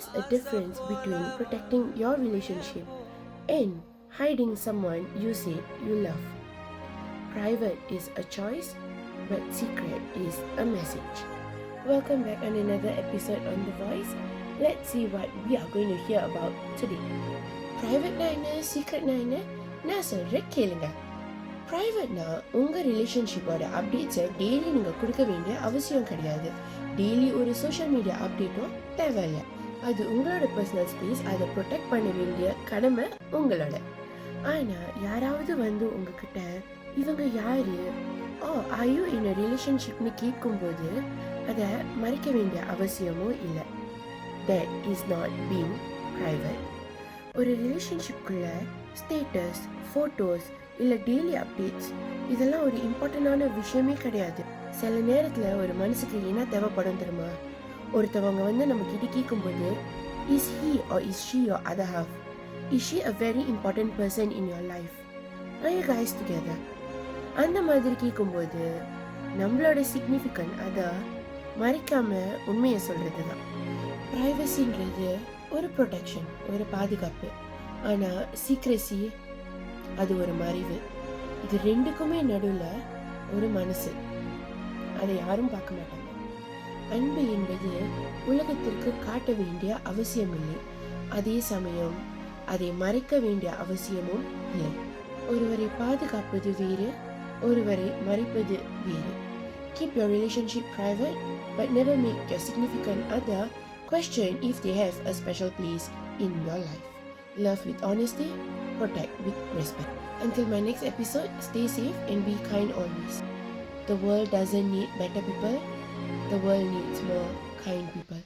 is a difference between protecting your relationship and hiding someone you say you love. Private is a choice, but secret is a message. Welcome back on another episode on The Voice. Let's see what we are going to hear about today. Private na என்ன secret na என்ன நான் சொல்ற கேளுங்க. ப்ரைவேட்னா உங்கள் ரிலேஷன்ஷிப்போட அப்டேட்ஸை daily நீங்கள் கொடுக்க வேண்டிய அவசியம் கிடையாது. டெய்லி ஒரு சோஷியல் மீடியா அப்டேட்டும் தேவையில்லை. அது உங்களோட பர்சனல் ஸ்பேஸ். அதை ப்ரொடெக்ட் பண்ண வேண்டிய கடமை உங்களோட. ஆனால் யாராவது வந்து உங்ககிட்ட இவங்க யாரு, ஆர் யூ இன் ரிலேஷன்ஷிப்னு கேட்கும்போது அதை மறைக்க வேண்டிய அவசியமும் இல்லை. That is not being private. ஒரு ரிலேஷன்ஷிப்குள்ள ஸ்டேட்டஸ், ஃபோட்டோஸ் இல்லை டெய்லி அப்டேட்ஸ் இதெல்லாம் ஒரு இம்பார்ட்டண்டான விஷயமே கிடையாது. சில நேரத்தில் ஒரு மனசுக்கு என்ன தேவைப்படும் தெரியுமா? ஒருத்தவங்க வந்து நம்ம கிட்ட கேட்கும்போது, is he or is she your other half? Is she a very important person in your life? Are you guys together? அந்த மாதிரி கேட்கும்போது நம்மளோட சிக்னிஃபிகன்ட் அதை மறைக்காம உண்மையை சொல்றது தான். ப்ரைவசின்றது ஒரு ப்ரொடெக்ஷன், ஒரு பாதுகாப்பு. ஆனால் சீக்ரெசி அது ஒரு மறைவு. இது ரெண்டுக்குமே நடுவில் ஒரு மனசு, அதை யாரும் பார்க்க மாட்டாங்க. அன்பு என்பது உலகத்திற்கு காட்ட வேண்டிய அவசியம் இல்லை, அதே சமயம் அதை மறைக்க வேண்டிய அவசியமும் இல்லை. ஒருவரை பாதுகாப்பது வேறு, ஒருவரை மறைப்பது வேறு. Keep your relationship private, but never make your significant other question if they have a special place in your life. Love with honesty, protect with respect. Until my next episode, stay safe and be kind always. The world doesn't need better people. The world needs more kind people.